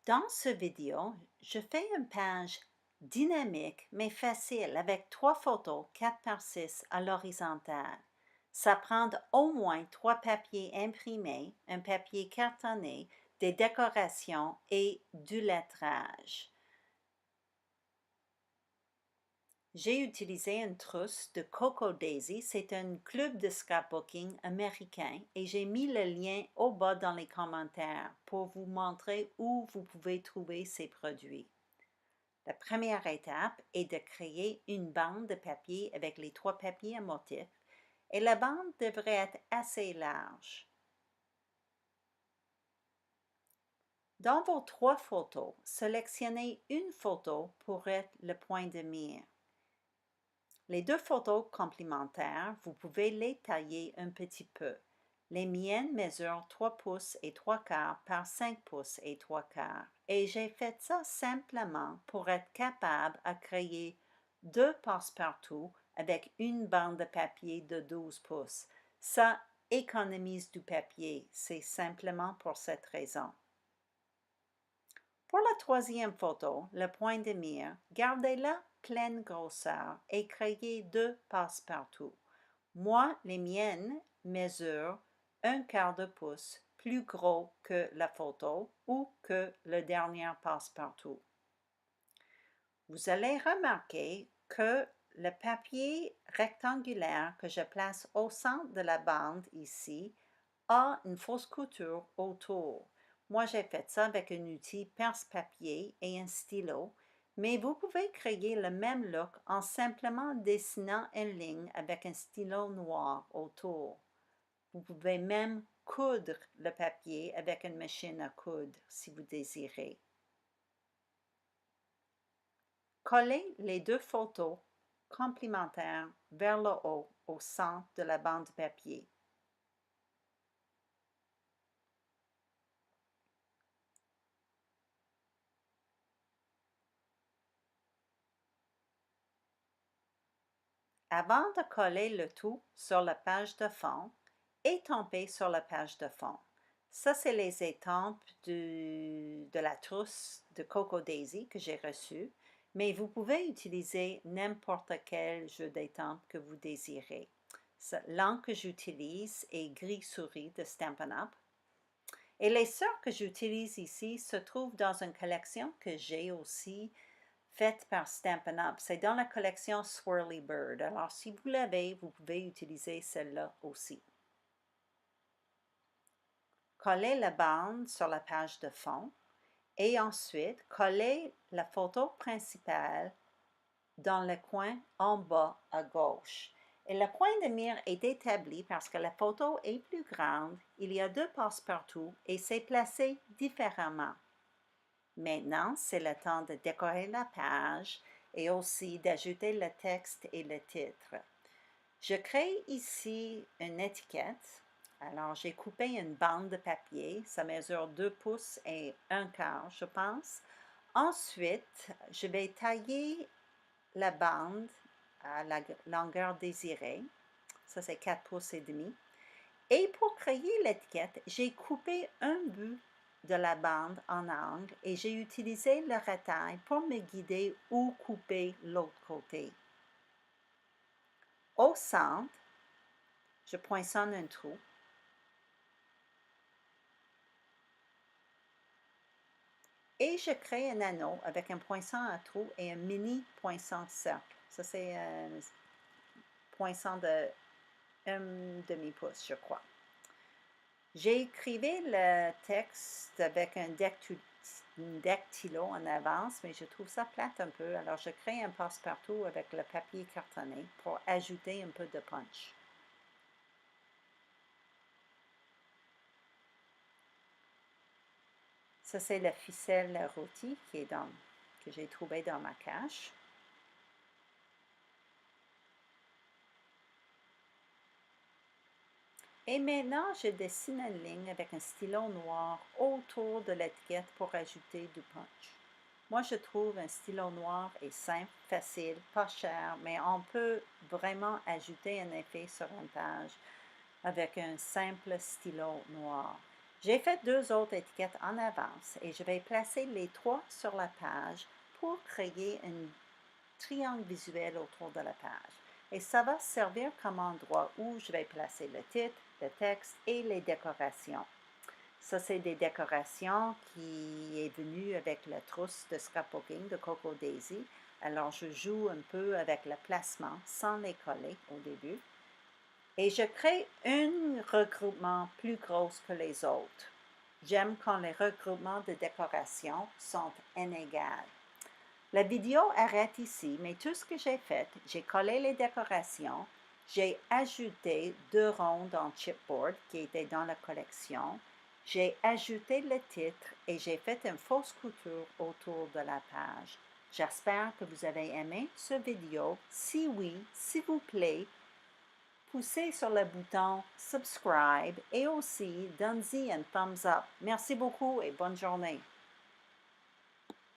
Dans ce vidéo, je fais une page dynamique mais facile avec 3 photos 4 par 6 à l'horizontale. Ça prend au moins 3 papiers imprimés, un papier cartonné, des décorations et du lettrage. J'ai utilisé une trousse de Coco Daisy, c'est un club de scrapbooking américain et j'ai mis le lien au bas dans les commentaires pour vous montrer où vous pouvez trouver ces produits. La première étape est de créer une bande de papier avec les 3 papiers à motif et la bande devrait être assez large. Dans vos 3 photos, sélectionnez une photo pour être le point de mire. Les 2 photos complémentaires, vous pouvez les tailler un petit peu. Les miennes mesurent 3 pouces et 3 quarts par 5 pouces et 3 quarts. Et j'ai fait ça simplement pour être capable de créer 2 passe-partout avec une bande de papier de 12 pouces. Ça économise du papier, c'est simplement pour cette raison. Pour la troisième photo, le point de mire, gardez-la pleine grosseur et créez 2 passe-partout. Moi, les miennes mesurent 1/4 de pouce plus gros que la photo ou que le dernier passe-partout. Vous allez remarquer que le papier rectangulaire que je place au centre de la bande ici a une fausse couture autour. Moi, j'ai fait ça avec un outil perce-papier et un stylo, mais vous pouvez créer le même look en simplement dessinant une ligne avec un stylo noir autour. Vous pouvez même coudre le papier avec une machine à coudre si vous désirez. Collez les 2 photos complémentaires vers le haut au centre de la bande de papier. Avant de coller le tout sur la page de fond, étampez sur la page de fond. Ça, c'est les étampes de la trousse de Coco Daisy que j'ai reçue, mais vous pouvez utiliser n'importe quel jeu d'étampes que vous désirez. L'encre que j'utilise est gris souris de Stampin' Up! Et les sortes que j'utilise ici se trouvent dans une collection que j'ai aussi faite par Stampin' Up! C'est dans la collection Swirly Bird. Alors, si vous l'avez, vous pouvez utiliser celle-là aussi. Collez la bande sur la page de fond et ensuite collez la photo principale dans le coin en bas à gauche. Et le point de mire est établi parce que la photo est plus grande, il y a 2 passe-partout et c'est placé différemment. Maintenant, c'est le temps de décorer la page et aussi d'ajouter le texte et le titre. Je crée ici une étiquette. Alors, j'ai coupé une bande de papier. Ça mesure 2 pouces et 1/4, je pense. Ensuite, je vais tailler la bande à la longueur désirée. Ça, c'est 4 pouces et demi. Et pour créer l'étiquette, j'ai coupé un bout de la bande en angle et j'ai utilisé le retail pour me guider où couper l'autre côté. Au centre, je poinçonne un trou. Et je crée un anneau avec un poinçon à trou et un mini poinçon cercle. Ça, c'est un poinçon de 1/2 pouce, je crois. J'ai écrit le texte avec un dactylo en avance, mais je trouve ça plate un peu. Alors, je crée un passe-partout avec le papier cartonné pour ajouter un peu de punch. Ça, c'est la ficelle rôtie que j'ai trouvée dans ma cache. Et maintenant, je dessine une ligne avec un stylo noir autour de l'étiquette pour ajouter du punch. Moi, je trouve un stylo noir est simple, facile, pas cher, mais on peut vraiment ajouter un effet sur une page avec un simple stylo noir. J'ai fait 2 autres étiquettes en avance et je vais placer les 3 sur la page pour créer un triangle visuel autour de la page. Et ça va servir comme endroit où je vais placer le titre, le texte et les décorations. Ça, c'est des décorations qui est venues avec la trousse de scrapbooking de Coco Daisy. Alors, je joue un peu avec le placement sans les coller au début. Et je crée un regroupement plus gros que les autres. J'aime quand les regroupements de décorations sont inégales. La vidéo arrête ici, mais tout ce que j'ai fait, j'ai collé les décorations, j'ai ajouté 2 rondes en chipboard qui étaient dans la collection, j'ai ajouté le titre et j'ai fait une fausse couture autour de la page. J'espère que vous avez aimé cette vidéo. Si oui, s'il vous plaît, poussez sur le bouton subscribe et aussi donnez-y un thumbs up. Merci beaucoup et bonne journée.